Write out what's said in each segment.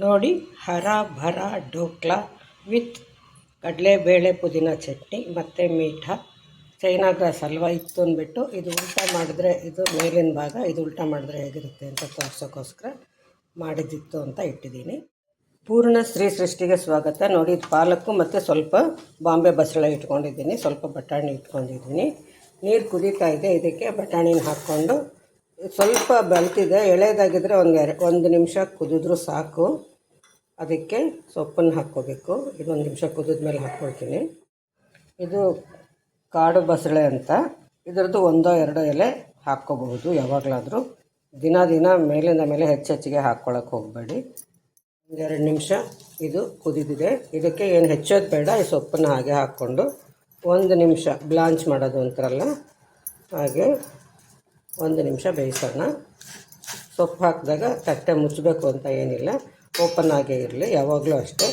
ನೋಡಿ, ಹರ ಭರ ಢೋಕ್ಲಾ ವಿತ್ ಕಡಲೆಬೇಳೆ ಪುದೀನ ಚಟ್ನಿ ಮತ್ತು ಮೀಠ. ಚೈನಾ ಗ್ರಾಸ್ ಹಲ್ವಾ ಇತ್ತು ಅಂದ್ಬಿಟ್ಟು ಇದು ಉಲ್ಟಾ ಮಾಡಿದ್ರೆ, ಇದು ಮೇಲಿನ ಭಾಗ, ಇದು ಉಲ್ಟಾ ಮಾಡಿದ್ರೆ ಹೇಗಿರುತ್ತೆ ಅಂತ ತೋರ್ಸೋಕ್ಕೋಸ್ಕರ ಮಾಡಿದ್ದಿತ್ತು ಅಂತ ಇಟ್ಟಿದ್ದೀನಿ. ಪೂರ್ಣ ಸ್ತ್ರೀ ಸೃಷ್ಟಿಗೆ ಸ್ವಾಗತ. ನೋಡಿ, ಇದು ಪಾಲಕ್ಕು ಮತ್ತು ಸ್ವಲ್ಪ ಬಾಂಬೆ ಬಸಳೆ ಇಟ್ಕೊಂಡಿದ್ದೀನಿ, ಸ್ವಲ್ಪ ಬಟಾಣಿ ಇಟ್ಕೊಂಡಿದ್ದೀನಿ. ನೀರು ಕುದೀತಾ ಇದೆ, ಇದಕ್ಕೆ ಬಟಾಣಿನ ಹಾಕ್ಕೊಂಡು ಸ್ವಲ್ಪ ಬೆಳ್ತಿದೆ. ಎಳೆದಾಗಿದ್ದರೆ ಒಂದು ನಿಮಿಷ ಕುದಿದ್ರೂ ಸಾಕು. ಅದಕ್ಕೆ ಸೊಪ್ಪನ್ನು ಹಾಕ್ಕೋಬೇಕು. ಇದೊಂದು ನಿಮಿಷ ಕುದಿದ ಮೇಲೆ ಹಾಕ್ಕೊಳ್ತೀನಿ. ಇದು ಕಾಡು ಬಸಳೆ ಅಂತ, ಇದರದ್ದು ಒಂದೋ ಎರಡೋ ಎಲೆ ಹಾಕ್ಕೋಬಹುದು ಯಾವಾಗಲಾದರೂ. ದಿನ ಮೇಲಿಂದ ಮೇಲೆ ಹೆಚ್ಚಿಗೆ ಹಾಕ್ಕೊಳ್ಳೋಕೆ ಹೋಗಬೇಡಿ. ಒಂದೆರಡು ನಿಮಿಷ ಇದು ಕುದಿದಿದೆ. ಇದಕ್ಕೆ ಏನು ಹೆಚ್ಚೋದು ಬೇಡ, ಈ ಸೊಪ್ಪನ್ನು ಹಾಗೆ ಹಾಕ್ಕೊಂಡು ಒಂದು ನಿಮಿಷ ಬ್ಲಾಂಚ್ ಮಾಡೋದು ಅಂತಾರಲ್ಲ ಹಾಗೆ ಒಂದು ನಿಮಿಷ ಬೇಯಿಸೋಣ. ಸೊಪ್ಪು ಹಾಕಿದಾಗ ತಟ್ಟೆ ಮುಚ್ಚಬೇಕು ಅಂತ ಏನಿಲ್ಲ, ಓಪನ್ ಆಗೇ ಇರಲಿ. ಯಾವಾಗಲೂ ಅಷ್ಟೇ,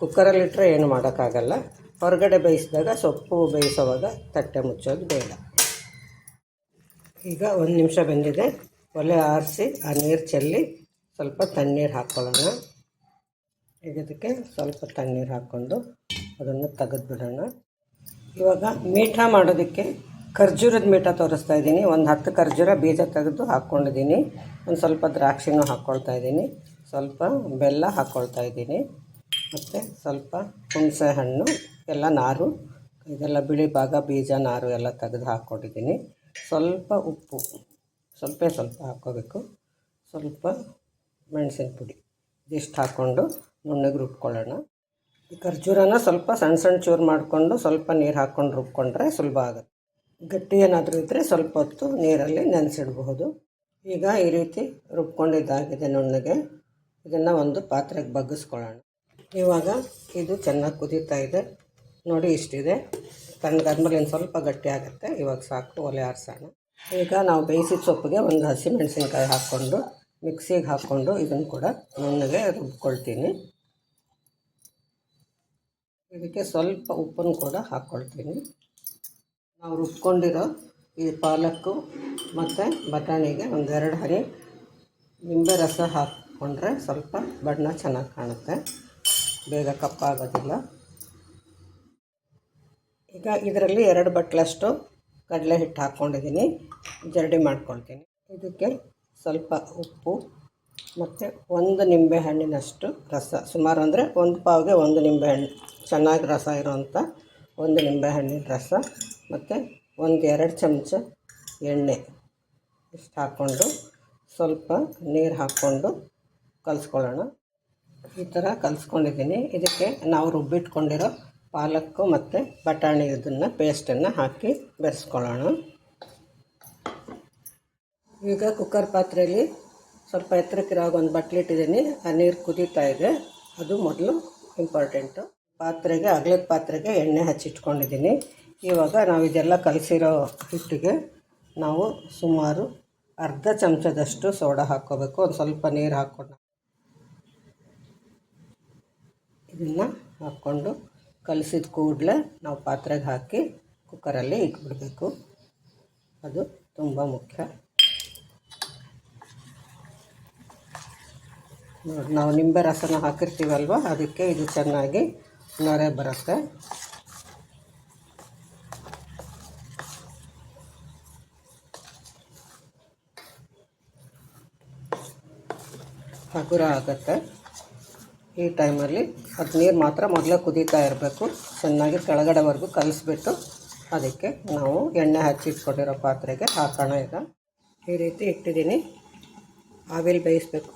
ಕುಕ್ಕರಲ್ಲಿಟ್ಟರೆ ಏನು ಮಾಡೋಕ್ಕಾಗಲ್ಲ. ಹೊರಗಡೆ ಬೇಯಿಸಿದಾಗ ಸೊಪ್ಪು ಬೇಯಿಸೋವಾಗ ತಟ್ಟೆ ಮುಚ್ಚೋದು ಬೇಡ. ಈಗ ಒಂದು ನಿಮಿಷ ಬೆಂದಿದೆ. ಒಲೆ ಆರಿಸಿ ಆ ನೀರು ಚೆಲ್ಲಿ ಸ್ವಲ್ಪ ತಣ್ಣೀರು ಹಾಕ್ಕೊಳ್ಳೋಣ. ಈಗ ಇದಕ್ಕೆ ಸ್ವಲ್ಪ ತಣ್ಣೀರು ಹಾಕ್ಕೊಂಡು ಅದನ್ನು ತೆಗೆದುಬಿಡೋಣ. ಇವಾಗ ಮೀಠ ಮಾಡೋದಕ್ಕೆ ಖರ್ಜೂರದ ಮೀಠ ತೋರಿಸ್ತಾ ಇದ್ದೀನಿ. ಒಂದು 10 ಖರ್ಜೂರ ಬೀಜ ತೆಗೆದು ಹಾಕ್ಕೊಂಡಿದ್ದೀನಿ. ಒಂದು ಸ್ವಲ್ಪ ದ್ರಾಕ್ಷಿನೂ ಹಾಕ್ಕೊಳ್ತಾ ಇದ್ದೀನಿ, ಸ್ವಲ್ಪ ಬೆಲ್ಲ ಹಾಕ್ಕೊಳ್ತಾ ಇದ್ದೀನಿ, ಮತ್ತು ಸ್ವಲ್ಪ ಹುಣಸೆ ಹಣ್ಣು ಎಲ್ಲ ನಾರು, ಇದೆಲ್ಲ ಬಿಳಿ ಭಾಗ ಬೀಜ ನಾರು ಎಲ್ಲ ತೆಗೆದು ಹಾಕ್ಕೊಂಡಿದ್ದೀನಿ. ಸ್ವಲ್ಪ ಉಪ್ಪು ಸ್ವಲ್ಪ ಹಾಕ್ಕೋಬೇಕು, ಸ್ವಲ್ಪ ಮೆಣಸಿನ ಪುಡಿ, ಇದಿಷ್ಟು ಹಾಕ್ಕೊಂಡು ನುಣ್ಣಗೆ ರುಬ್ಕೊಳ್ಳೋಣ. ಈ ಖರ್ಜೂರನ ಸ್ವಲ್ಪ ಸಣ್ಣ ಚೂರು ಮಾಡಿಕೊಂಡು ಸ್ವಲ್ಪ ನೀರು ಹಾಕ್ಕೊಂಡು ರುಬ್ಕೊಂಡ್ರೆ ಸುಲಭ ಆಗುತ್ತೆ. ಗಟ್ಟಿ ಏನಾದರೂ ಇದ್ದರೆ ಸ್ವಲ್ಪ ಹೊತ್ತು ನೀರಲ್ಲಿ ನೆನೆಸಿಡಬಹುದು. ಈಗ ಈ ರೀತಿ ರುಬ್ಕೊಂಡಿದ್ದಾಗಿದೆ ನುಣ್ಣಗೆ. ಇದನ್ನು ಒಂದು ಪಾತ್ರೆಗೆ ಬಗ್ಗಿಸ್ಕೊಳ್ಳೋಣ. ಇವಾಗ ಇದು ಚೆನ್ನಾಗಿ ಕುದೀತಾ ಇದೆ. ನೋಡಿ, ಇಷ್ಟಿದೆ. ತಣ್ಣಗಾದ್ಮೇಲೆ ಇನ್ನು ಸ್ವಲ್ಪ ಗಟ್ಟಿ ಆಗುತ್ತೆ. ಇವಾಗ ಸಾಕು, ಒಲೆ ಆರಿಸೋಣ. ಈಗ ನಾವು ಬೇಯಿಸಿದ ಸೊಪ್ಪಿಗೆ ಒಂದು ಹಸಿಮೆಣಸಿನ್ಕಾಯಿ ಹಾಕ್ಕೊಂಡು ಮಿಕ್ಸಿಗೆ ಹಾಕ್ಕೊಂಡು ಇದನ್ನು ಕೂಡ ನುಣ್ಣಗೆ ರುಬ್ಕೊಳ್ತೀನಿ. ಇದಕ್ಕೆ ಸ್ವಲ್ಪ ಉಪ್ಪನ್ನು ಕೂಡ ಹಾಕ್ಕೊಳ್ತೀನಿ. ನಾವು ರುಬ್ಕೊಂಡಿರೋ ಈ ಪಾಲಕ್ಕು ಮತ್ತು ಬಟಾಣಿಗೆ ಒಂದೆರಡು ಹನಿ ನಿಂಬೆ ರಸ ಹಾಕ್ಕೊಂಡ್ರೆ ಸ್ವಲ್ಪ ಬಣ್ಣ ಚೆನ್ನಾಗಿ ಕಾಣುತ್ತೆ, ಬೇಗ ಕಪ್ಪಾಗೋದಿಲ್ಲ. ಈಗ ಇದರಲ್ಲಿ 2 ಬಟ್ಲಷ್ಟು ಕಡಲೆ ಹಿಟ್ಟು ಹಾಕ್ಕೊಂಡಿದ್ದೀನಿ, ಜರಡಿ ಮಾಡ್ಕೊಳ್ತೀನಿ. ಇದಕ್ಕೆ ಸ್ವಲ್ಪ ಉಪ್ಪು ಮತ್ತು 1 ನಿಂಬೆಹಣ್ಣಿನಷ್ಟು ರಸ, ಸುಮಾರು ಅಂದರೆ 1 ಪಾವ್ಗೆ 1 ನಿಂಬೆಹಣ್ಣು, ಚೆನ್ನಾಗಿ ರಸ ಇರೋವಂಥ 1 ನಿಂಬೆಹಣ್ಣಿನ ರಸ, ಮತ್ತು 1-2 ಚಮಚ ಎಣ್ಣೆ ಇಷ್ಟು ಹಾಕ್ಕೊಂಡು ಸ್ವಲ್ಪ ನೀರು ಹಾಕ್ಕೊಂಡು ಕಲಿಸ್ಕೊಳ್ಳೋಣ. ಈ ಥರ ಕಲಿಸ್ಕೊಂಡಿದ್ದೀನಿ. ಇದಕ್ಕೆ ನಾವು ರುಬ್ಬಿಟ್ಕೊಂಡಿರೋ ಪಾಲಕ್ಕು ಮತ್ತು ಬಟಾಣಿ ಇದನ್ನು ಪೇಸ್ಟನ್ನು ಹಾಕಿ ಬೆರೆಸ್ಕೊಳ್ಳೋಣ. ಈಗ ಕುಕ್ಕರ್ ಪಾತ್ರೆಯಲ್ಲಿ ಸ್ವಲ್ಪ ಎತ್ತರಕ್ಕಿರೋ ಒಂದು ಬಟ್ಲಿಟ್ಟಿದ್ದೀನಿ. ಆ ನೀರು ಕುದೀತಾ ಇದೆ, ಅದು ಮೊದಲು ಇಂಪಾರ್ಟೆಂಟು. ಪಾತ್ರೆಗೆ, ಅಗಲದ ಪಾತ್ರೆಗೆ ಎಣ್ಣೆ ಹಚ್ಚಿಟ್ಕೊಂಡಿದ್ದೀನಿ. ಇವಾಗ ನಾವು ಇದೆಲ್ಲ ಕಲಸಿರೋ ಹಿಟ್ಟಿಗೆ ನಾವು ಸುಮಾರು ಅರ್ಧ ಚಮಚದಷ್ಟು ಸೋಡಾ ಹಾಕ್ಕೋಬೇಕು. ಒಂದು ಸ್ವಲ್ಪ ನೀರು ಹಾಕ್ಕೊಂಡು ಇದನ್ನು ಹಾಕ್ಕೊಂಡು ಕಲಸಿದ ಕೂಡಲೇ ನಾವು ಪಾತ್ರೆಗೆ ಹಾಕಿ ಕುಕ್ಕರಲ್ಲಿ ಇಟ್ಬಿಡಬೇಕು. ಅದು ತುಂಬ ಮುಖ್ಯ. ನೋಡಿ, ನಾವು ನಿಂಬೆ ರಸನ ಹಾಕಿರ್ತೀವಲ್ವ, ಅದಕ್ಕೆ ಇದು ಚೆನ್ನಾಗಿ ನೊರೆ ಬರುತ್ತೆ. ಹಗುರ ಆಗುತ್ತೆ. ಈ ಟೈಮಲ್ಲಿ ಅದು ನೀರು ಮಾತ್ರ ಮೊದಲೇ ಕುದೀತಾ ಇರಬೇಕು. ಚೆನ್ನಾಗಿ ಕೆಳಗಡೆವರೆಗೂ ಕಲಿಸ್ಬಿಟ್ಟು ಅದಕ್ಕೆ ನಾವು ಎಣ್ಣೆ ಹಚ್ಚಿಟ್ಕೊಂಡಿರೋ ಪಾತ್ರೆಗೆ ಹಾಕೋಣ. ಈಗ ಈ ರೀತಿ ಇಟ್ಟಿದ್ದೀನಿ. ಆವಿಲ್ ಬೇಯಿಸ್ಬೇಕು,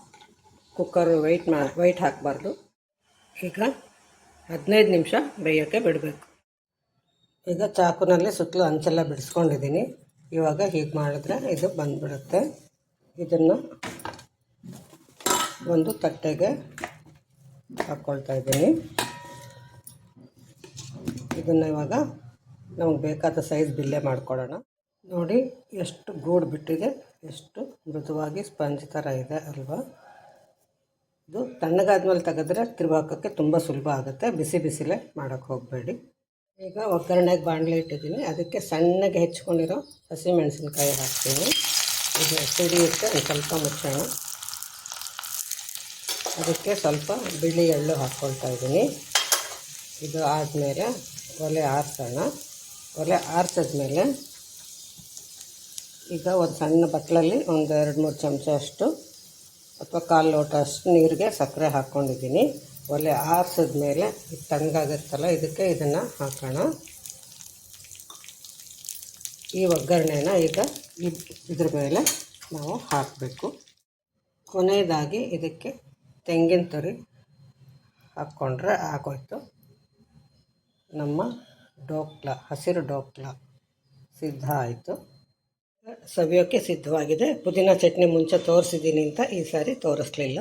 ಕುಕ್ಕರು ವೆಯ್ಟ್ ಹಾಕಬಾರ್ದು. ಈಗ 15 ನಿಮಿಷ ಬೇಯೋಕ್ಕೆ ಬಿಡಬೇಕು. ಈಗ ಚಾಕುನಲ್ಲಿ ಸುತ್ತಲೂ ಅಂಚೆಲ್ಲ ಬಿಡಿಸ್ಕೊಂಡಿದ್ದೀನಿ. ಇವಾಗ ಹೀಗೆ ಮಾಡಿದ್ರೆ ಇದು ಬಂದುಬಿಡುತ್ತೆ. ಇದನ್ನು ಒಂದು ತಟ್ಟೆಗೆ ಹಾಕ್ಕೊಳ್ತಾ ಇದ್ದೀನಿ. ಇದನ್ನು ಇವಾಗ ನಮಗೆ ಬೇಕಾದ ಸೈಜ್ ಬಿಲ್ಲೆ ಮಾಡ್ಕೊಳ್ಳೋಣ. ನೋಡಿ, ಎಷ್ಟು ಗೂಡು ಬಿಟ್ಟಿದೆ, ಎಷ್ಟು ಮೃದುವಾಗಿ ಸ್ಪಂಜ್ ಥರ ಇದೆ ಅಲ್ವಾ. ಇದು ತಣ್ಣಗಾದ್ಮೇಲೆ ತೆಗೆದ್ರೆ ತಿರುವಾಕೋಕ್ಕೆ ತುಂಬ ಸುಲಭ ಆಗುತ್ತೆ. ಬಿಸಿಲೇ ಮಾಡೋಕ್ಕೆ ಹೋಗಬೇಡಿ. ಈಗ ಒಗ್ಗರಣೆಗೆ ಬಾಣಲೆ ಇಟ್ಟಿದ್ದೀನಿ. ಅದಕ್ಕೆ ಸಣ್ಣಗೆ ಹೆಚ್ಕೊಂಡಿರೋ ಹಸಿಮೆಣಸಿನ್ಕಾಯಿ ಹಾಕ್ತೀನಿ. ಇದು ಸಿಡಿಯುತ್ತೆ, ಒಂದು ಸ್ವಲ್ಪ ಮುಚ್ಚೋಣ. ಅದಕ್ಕೆ ಸ್ವಲ್ಪ ಬಿಳಿ ಎಳ್ಳು ಹಾಕ್ಕೊಳ್ತಾ ಇದ್ದೀನಿ. ಇದು ಆದಮೇಲೆ ಒಲೆ ಆರಿಸೋಣ. ಒಲೆ ಆರಿಸಿದ್ಮೇಲೆ ಈಗ ಒಂದು ಸಣ್ಣ ಬಟ್ಲಲ್ಲಿ ಒಂದು 2-3 ಚಮಚ ಅಷ್ಟು ಅಥವಾ 1/4 ಲೋಟ ಅಷ್ಟು ನೀರಿಗೆ ಸಕ್ಕರೆ ಹಾಕ್ಕೊಂಡಿದ್ದೀನಿ. ಒಲೆ ಆರಿಸಿದ್ಮೇಲೆ ಇದು ತಣ್ಣಗಾಗುತ್ತಲ್ಲ, ಇದಕ್ಕೆ ಇದನ್ನು ಹಾಕೋಣ. ಈ ಒಗ್ಗರಣೆನ ಈಗ ಇದ್ರ ಮೇಲೆ ನಾವು ಹಾಕಬೇಕು. ಕೊನೆಯದಾಗಿ ಇದಕ್ಕೆ ತೆಂಗಿನ ತುರಿ ಹಾಕ್ಕೊಂಡ್ರೆ ಆಗೋಯ್ತು. ನಮ್ಮ ಡೋಕ್ಲಾ, ಹಸಿರು ಡೋಕ್ಲಾ ಸಿದ್ಧ ಆಯಿತು. ಸವಿಯೋಕ್ಕೆ ಸಿದ್ಧವಾಗಿದೆ. ಪುದೀನ ಚಟ್ನಿ ಮುಂಚೆ ತೋರಿಸಿದ್ದೀನಿ ಅಂತ ಈ ಸಾರಿ ತೋರಿಸ್ಲಿಲ್ಲ.